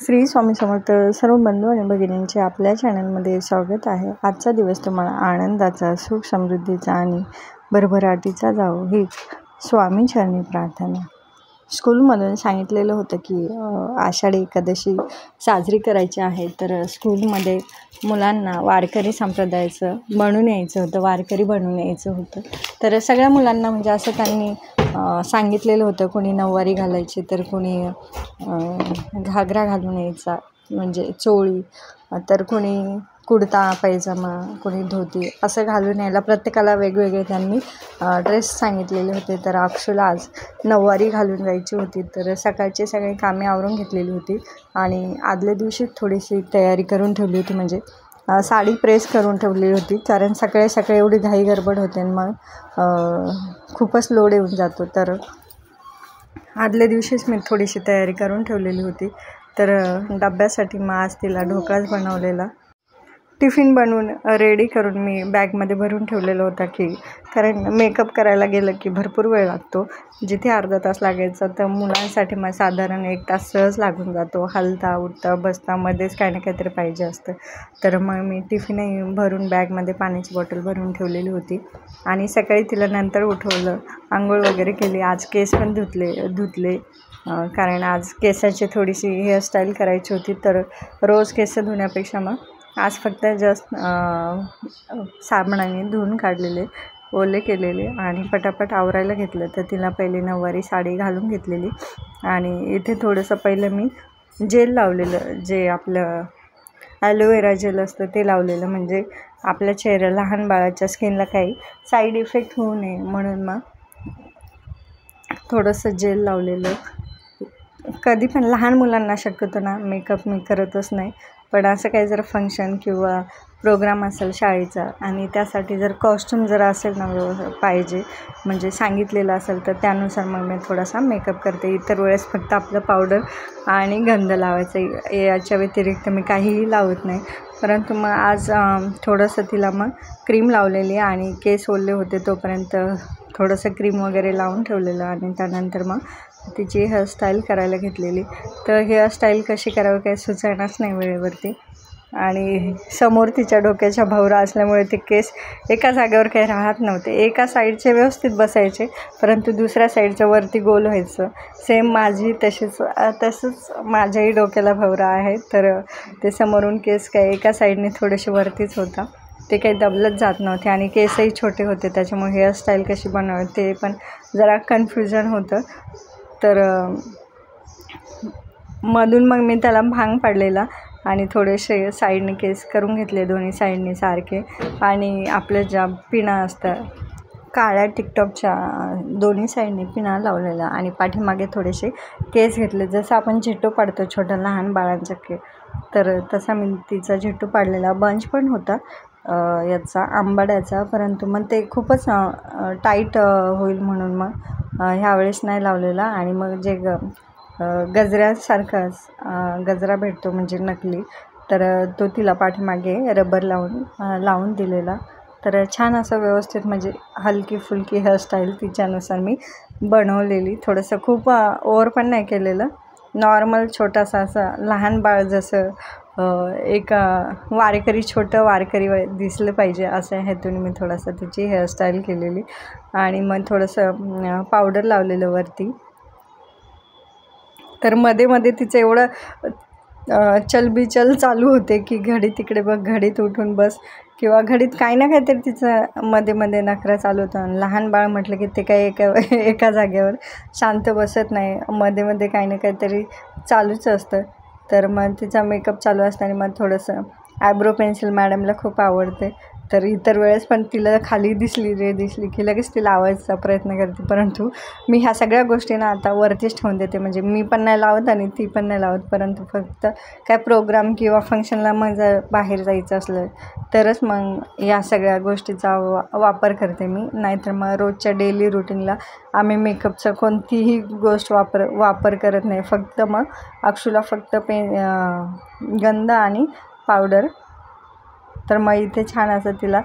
श्री स्वामी समर्थ. सर्व बंधू आणि भगिनींचे आपल्या चॅनलमध्ये स्वागत आहे. आजचा दिवस तुम्हाला आनंदाचा, सुख समृद्धीचा आणि भरभराटीचा जावो हीच स्वामी चरणी प्रार्थना. स्कूलमधून सांगितलेलं होतं की आषाढी एकादशी साजरी करायची आहे, तर स्कूलमध्ये मुलांना वारकरी संप्रदायाचं बनून यायचं होतं, वारकरी बनून यायचं होतं. तर सगळ्या मुलांना म्हणजे असं त्यांनी सांगितलेलं होतं. कोणी नऊवारी घालायची, तर कोणी घागरा घालून यायचा म्हणजे चोळी, तर कोणी कुर्ता पैजामा, कोणी धोती असं घालून यायला. प्रत्येकाला वेगवेगळे त्यांनी ड्रेस सांगितलेले होते. तर अक्षुला आज नऊवारी घालून जायची होती, तर सकाळची सगळी कामे आवरून घेतलेली होती आणि आदल्या दिवशी थोडीशी तयारी करून ठेवली होती. म्हणजे साडी प्रेस करून ठेवली होती, कारण सकाळी सकाळी एवढी घाई गडबड होते आणि मग खूपच लोड येऊन जातो. तर आदल्या दिवशीच मी थोडीशी तयारी करून ठेवलेली होती. तर डब्यासाठी मग आज तिला ढोकळाच बनवलेला. टिफिन बनवून रेडी करून मी बॅगमध्ये भरून ठेवलेलं होता, की कारण मेकअप करायला गेलं की भरपूर वेळ लागतो. जिथे अर्धा तास लागायचा, तर मुलांसाठी मग साधारण 1 तास सहज लागून जातो. हलता उठता बसता मध्येच काही ना काहीतरी पाहिजे असतं. तर मग मी टिफिनही भरून बॅगमध्ये पाण्याची बॉटल भरून ठेवलेली होती आणि सकाळी तिला नंतर उठवलं, आंघोळ वगैरे केली. आज केस पण धुतले कारण आज केसाची थोडीशी हेअरस्टाईल करायची होती. तर रोज केस धुण्यापेक्षा मग आज फक्त जस्ट साबणाने धुवून काढलेले, ओले केलेले आणि पटापट आवरायला घेतलं. तर तिला पहिले नऊवारी साडी घालून घेतलेली आणि इथे थोडंसं पहिलं मी जेल लावलेलं, जे आपलं ॲलोवेरा जेल असतं ते लावलेलं, म्हणजे आपल्या चेहऱ्याला, लहान बाळाच्या स्किनला काही साईड इफेक्ट होऊ नये म्हणून मग थोडंसं जेल लावलेलं. कधी पण लहान मुलांना शक्यतो ना मेकअप मी करतच नाही, पण असं काही जर फंक्शन किंवा प्रोग्राम असेल शाळेचा आणि त्यासाठी जर कॉस्ट्यूम जर असेल ना पाहिजे, म्हणजे सांगितलेलं असेल, तर त्यानुसार मग मी थोडासा मेकअप करते. इतर वेळेस फक्त आपलं पावडर आणि गंध लावायचं, याच्या व्यतिरिक्त मी काहीही लावत नाही. परंतु मग आज थोडंसं तिला मग क्रीम लावलेली आणि केस ओले होते तोपर्यंत थोडंसं क्रीम वगैरे लावून ठेवलेलं आणि त्यानंतर मग तिची हेअरस्टाईल करायला घेतलेली. तर हेअरस्टाईल कशी करावी काही सुचणारच नाही वेळेवरती, आणि समोर तिच्या डोक्याच्या भवरा असल्यामुळे ते केस एका जागेवर काही राहत नव्हते. एका साईडचे व्यवस्थित बसायचे, परंतु दुसऱ्या साईडच्या वरती गोल व्हायचं. सेम माझी तसंच माझ्याही डोक्याला भवरा आहे, तर ते समोरून केस काय एका साईडने थोडेसे वरतीच होता, ते काही दबलत जात नव्हते आणि केसही छोटे होते. त्याच्यामुळे हेअरस्टाईल कशी बनवावी ते पण जरा कन्फ्युजन होतं. तर मधून मग मी त्याला भांग पाडलेला आणि थोडेसे साईडने केस करून घेतले, दोन्ही साईडने सारखे, आणि आपल्या ज्या पिना असतात काळ्या टिकटॉकच्या दोन्ही साईडने पिना लावलेला आणि पाठीमागे थोडेसे केस घेतले. जसं आपण झेटू पाडतो छोट्या लहान बाळांचा तर तसा मी तिचा झेटू पाडलेला. बंच पण होता याचा आंबाड्याचा, परंतु मग ते खूपच टाईट होईल म्हणून मग ह्यावेळेस नाही लावलेला. आणि मग जे गजऱ्यासारखाच गजरा भेटतो म्हणजे नकली, तर तो तिला पाठीमागे रबर लावून दिलेला. तर छान असं व्यवस्थित म्हणजे हलकी फुलकी हेअरस्टाईल तिच्यानुसार मी बनवलेली. थोडंसं खूप ओव्हर पण नाही केलेलं, नॉर्मल छोटासा असं लहान बाळ जसं एक छोटं वारकरी दिसलं पाहिजे अशा हेतून मी थोडंसं तिची हेअरस्टाईल केलेली. आणि मग थोडंसं पावडर लावलेलं वरती. तर मध्ये मध्ये तिचं एवढं चलबिचल चालू होते की घडीत तिकडे बघ, घडीत उठून बस, किंवा घडीत काही ना काहीतरी तिचं मध्ये मध्ये नखरा चालू होतं. लहान बाळ म्हटलं की ते काही एका जागेवर शांत बसत नाही, मध्ये मध्ये काही ना काहीतरी चालूच असतं. तर मग तिचा मेकअप चालू असताना मग थोडंसं आयब्रो पेन्सिल मॅडमला खूप आवडते, तर इतर वेळेस पण तिला खाली दिसली की लगेच ती लावायचा प्रयत्न करते. परंतु मी ह्या सगळ्या गोष्टींना आता वरतीच ठेवून देते, म्हणजे मी पण नाही लावत आणि ती पण नाही लावत. परंतु फक्त काय प्रोग्राम किंवा फंक्शनला मग जर बाहेर जायचं असलं तरच मग या सगळ्या गोष्टीचा वापर करते मी. नाहीतर मग रोजच्या डेली रुटीनला आम्ही मेकअपचं कोणतीही गोष्ट वापर करत नाही. फक्त मग अक्षूला फक्त गंध आणि पावडर. तर मग इथे छान असं तिला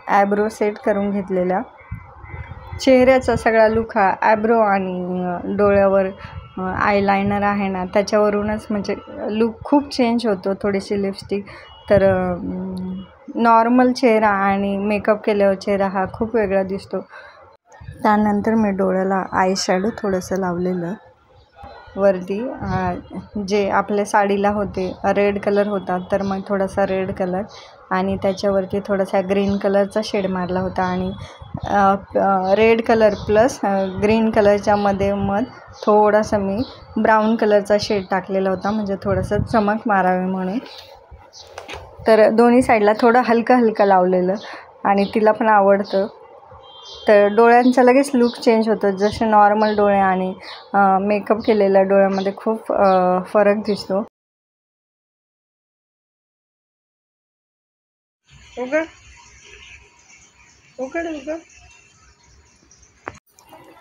ॲब्रो सेट करून घेतलेला. चेहऱ्याचा सगळा लुक हा ॲब्रो आणि डोळ्यावर आयलायनर आहे ना त्याच्यावरूनच म्हणजे लूक खूप चेंज होतो. थोडीशी लिपस्टिक तर नॉर्मल चेहरा आणि मेकअप केल्यावर चेहरा हा खूप वेगळा दिसतो. त्यानंतर मी डोळ्याला आय शॅडो थोडंसं लावलेलं वरती, जे आपल्या साडीला होते रेड कलर होता तर मग थोडासा रेड कलर आणि त्याच्यावरती थोडासा ग्रीन कलरचा शेड मारला होता आणि रेड कलर प्लस ग्रीन कलरच्या मध्ये थोडासा मी ब्राऊन कलरचा शेड टाकलेला होता म्हणजे थोडंसं चमक मारावी म्हणून. तर दोन्ही साईडला थोडं हलकं हलकं लावलेलं आणि तिला पण आवडतं. तर डोळ्यांचा लगेच लूक चेंज होतो. जसे नॉर्मल डोळे आणि मेकअप केलेल्या डोळ्यामध्ये खूप फरक दिसतो. उघड उघड उघड.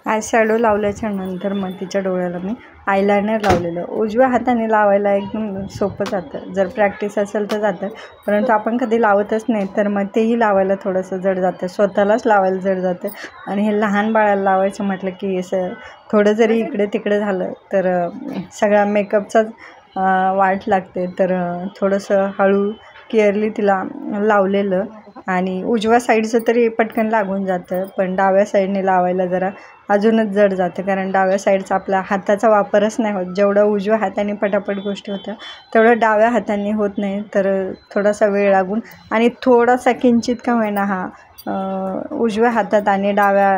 आय शॅडो लावल्याच्या नंतर मग तिच्या डोळ्याला मी आयलायनर लावलेलं. उजव्या हाताने लावायला एकदम सोपं जातं, जर प्रॅक्टिस असेल तर जातं, परंतु आपण कधी लावतच नाही तर मग तेही लावायला थोडंसं जड जातं, स्वतःलाच लावायला जड जातं. आणि हे लहान बाळाला लावायचं म्हटलं की असं थोडं जरी इकडे तिकडे झालं तर सगळा मेकअपचाच वाट लागते. तर थोडंसं हळू केअरली तिला लावलेलं आणि उजव्या साईडचं तरी पटकन लागून जातं, पण डाव्या साईडने लावायला जरा अजूनच जड जातं, कारण डाव्या साईडचा आपला हाताचा वापरच नाही होत. जेवढं उजव्या हाताने पटापट गोष्टी होत्या तेवढं डाव्या हाताने होत नाही. तर थोडासा वेळ लागून आणि थोडासा किंचित का होईना हा उजव्या हातात आणि डाव्या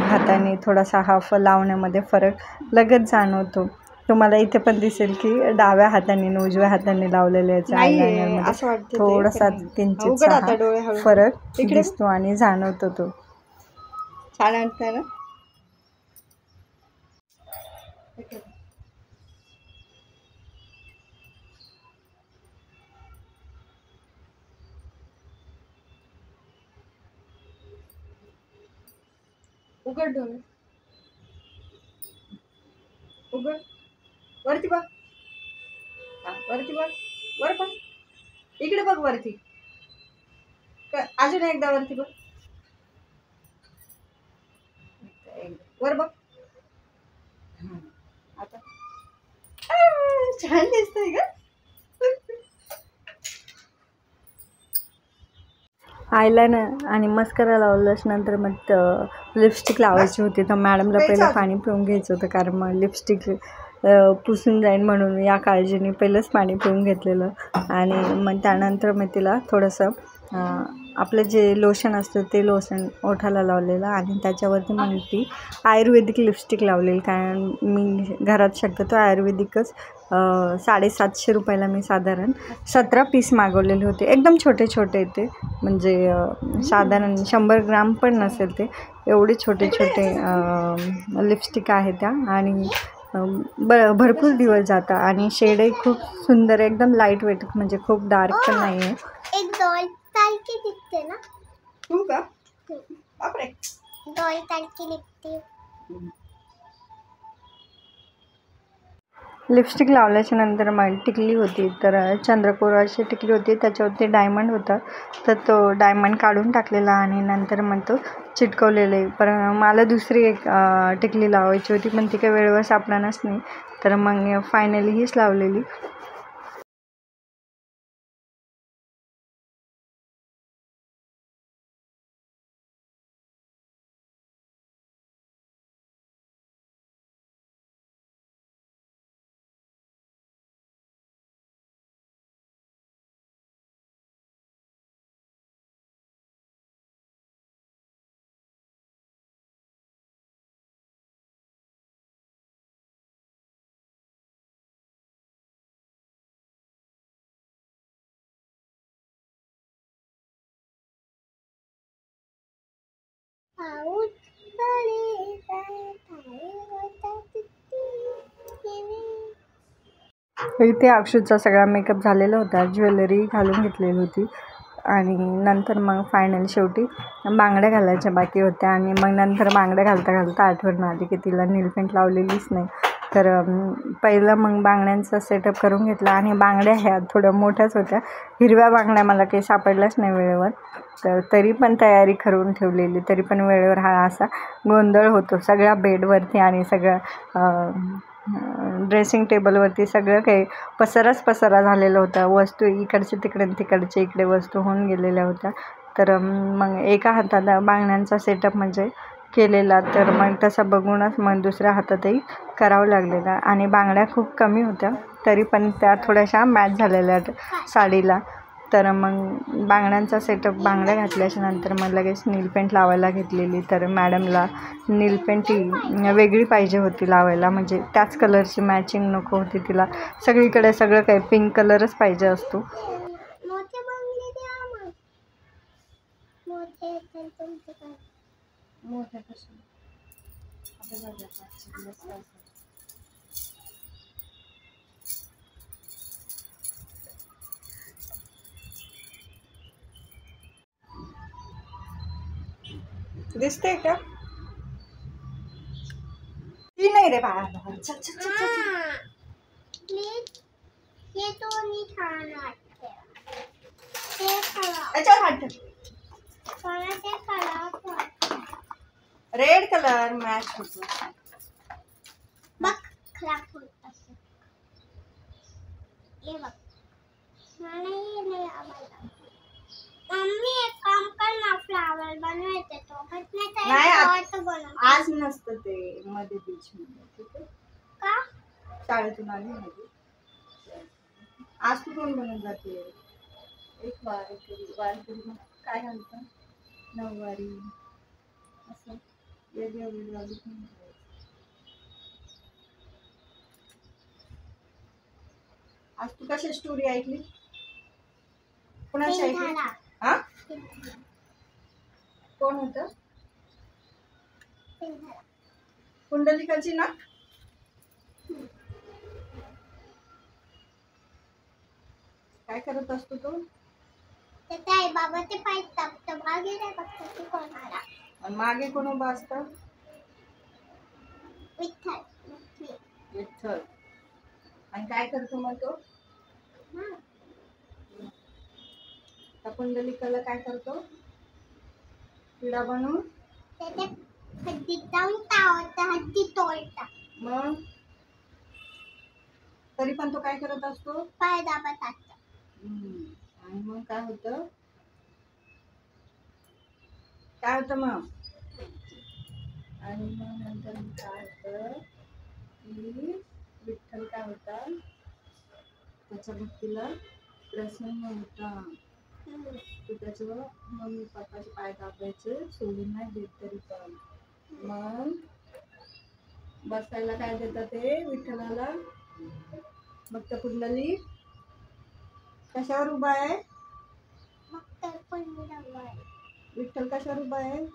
हाताने थोडासा हाफ लावण्यामध्ये फरक लगेच जाणवतो. तुम्हाला इथे पण दिसेल की डाव्या हाताने आणि उजव्या हाताने लावलेल्या आयलायनरमध्ये थोडासा किंचित फरक दिसतो आणि जाणवतो. तो छान वाटतंय ना. उघड डोळे, उघड, वरती बघ, वरती बघ, वर बघ, इकडे बघ वरती, अजून एकदा वरती बघ, वर बघ. आता छान दिसतंय का. आयलायनर आणि मस्करा लावल्याच नंतर मग लिपस्टिक लावायची होती. तर मॅडमला पहिलं पाणी पिऊन घ्यायचं होतं, कारण मग लिपस्टिक पुसून जाईन म्हणून या काळजीने पहिलंच पाणी पिऊन घेतलेलं. आणि मग त्यानंतर मी तिला थोडंसं आपलं जे लोशन असतं ते लोशन ओठाला लावलेलं आणि त्याच्यावरती मग ती आयुर्वेदिक लिपस्टिक लावलेली, कारण मी घरात शक्यतो आयुर्वेदिकच 750 रुपयाला मी साधारण 17 पीस मागवलेले होते. एकदम छोटे छोटे ते, म्हणजे साधारण 100 ग्राम पण नसेल ते, एवढे छोटे छोटे लिपस्टिक आहे त्या. आणि भरपूर दिवस जातात आणि शेडही खूप सुंदर, एकदम लाईट वेट, म्हणजे खूप डार्क पण नाही आहे. एक डॉल सारखी दिसते ना. तू का बापरे, डॉल सारखी दिसते. लिपस्टिक लावल्याच्या नंतर मग टिकली होती, तर चंद्रकोराची टिकली होती, त्याच्यावरती डायमंड होता, तर तो डायमंड काढून टाकलेला आणि नंतर मग तो चिटकवलेले. पण मला दुसरी एक टिकली लावायची होती, पण ती काही वेळेवर सापडणारच नाही, तर मग फायनली हीच लावलेली. इथे अक्षूचा सगळा मेकअप झालेला होता, ज्वेलरी घालून घेतलेली होती आणि नंतर मग फायनल शेवटी बांगड्या घालायच्या बाकी होत्या. आणि मग नंतर बांगड्या घालता घालता आठवण आली की तिला नीलपेंट लावलेलीच नाही, तर पहिलं मग बांगड्यांचा सेटअप करून घेतला. आणि बांगड्या ह्या थोड्या मोठ्याच होत्या, हिरव्या बांगड्या मला काही सापडल्याच नाही वेळेवर, तर तरी पण तयारी करून ठेवलेली, तरी पण वेळेवर हा असा गोंधळ होतो सगळ्या बेडवरती आणि सगळ्या ड्रेसिंग टेबलवरती सगळं काही पसारा झालेला होता. वस्तू इकडचे तिकडे तिकडचे इकडे वस्तू होऊन गेलेल्या होत्या. तर मग एका हातात बांगड्यांचा सेटअप म्हणजे केलेला, तर मग तसा बघूनच मग दुसऱ्या हातातही करावं लागलेलं. आणि बांगड्या खूप कमी होत्या तरी पण त्या थोड्याशा मॅच झालेल्या साडीला. तर मग बांगड्यांचा सेटअप, बांगड्या घातल्याच्या नंतर मग लगेच नील पेंट लावायला घेतलेली. तर मॅडमला नील पेंट ही वेगळी पाहिजे होती लावायला, म्हणजे त्याच कलरची मॅचिंग नको होती तिला. सगळीकडे सगळं काही पिंक कलरच पाहिजे असतो. मोठे बंगले द्या मग. मोठे असेल तुमचे मोठ्या कशा दिसते का? ती नाही रे बाळा. प्लीज ये तो नहीं खाना वाटते. ते खराब. अच्छा वाटतं मला ते खराब वाटतं. रेड कलर मॅच होतो. बघ खराब होत असं. ये बघ. मला ये नाही आवडलं. मम्मी एक काम कर ना, फ्लावर बनवायचे तो. नाही आज नसतं ते मध्ये बीच मध्ये. ठीक आहे का? शाळेतून आली मध्ये. आज तू कोण बनवून जाते? एक वारकरी काय घालतं? नऊवारी असं वेगवेगळी. आज तू कशा स्टोरी ऐकली? कोणाची ऐकली? हा? कोण होतं? कुंडलिकाची ना? काय करत असतो तो? ते काय बाबा ते पाय टाकतं मागे नाही बघतं. तू कोणाला? आणि मागे कोण उभा असतं? विठ्ठल. आणि काय करतो मग तो? त्या कुंडलिकाला काय करतो? किडा बनवून त्याच्या हड्डीत जाऊन तावतं, हड्डी तोडतं. मग तरी पण तो काय करत असतो? पाय दाबत असतं. आणि मग काय होतं? काय होतं मग? आणि मग नंतर काय होतं की विठ्ठल काय होता, त्याच्या भक्तीला प्रसन्न होता. तो त्याचं मम्मी पप्पाचे पाय दाबायचे सोडून नाही देत. तरी पण मग बसायला काय देतात ते विठ्ठलाला? भक्त कुंडली कशावर उभा आहे? विठ्ठल कशावर उभा आहे?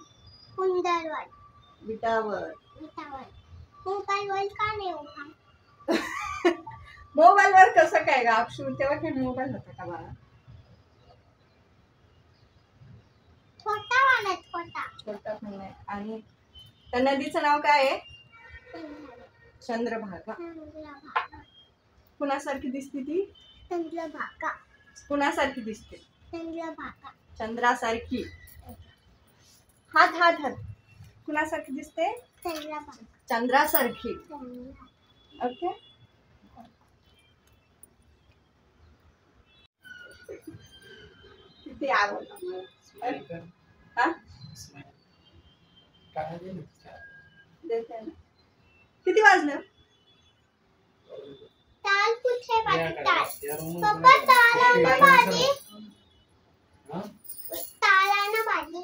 कुंडलवर. विटावर. मोबाईलवर का नाही उभा? मोबाईलवर कसं काय ग अक्षू? तेव्हा काय मोबाईल होता का बाळा? छोटा पण नाही. आणि त्या नदीचं नाव काय आहे? चंद्रभागा. कुणासारखी दिसते ती? चंद्रभागा. कुणासारखी दिसते? चंद्रभागा. चंद्रासारखी. हात कुणासारखी दिसते? चंद्रभागा. चंद्रासारखी. ओके. किती आवडलं. हा? किती वाजलं? ताल कुठे बाजी? ताल पप्पा ताला बाजी. ताला ना बाजी.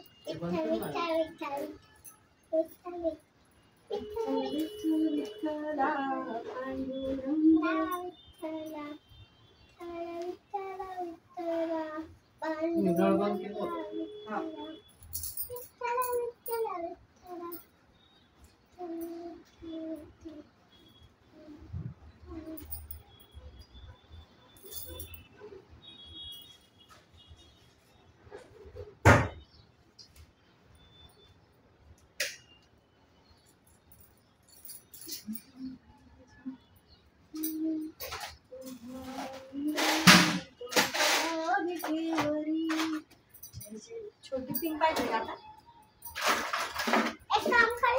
छोटी पिंक पाहिजे का? एक काम कर.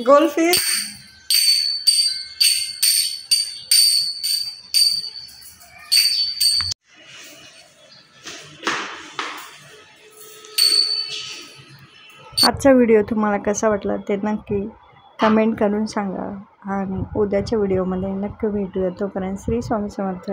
गोल्डफिश. आजचा व्हिडिओ तुम्हाला कसा वाटला ते नक्की कमेंट करून सांगा आणि उद्याच्या व्हिडिओमध्ये नक्की भेटूया. तोपर्यंत श्री स्वामी समर्थ.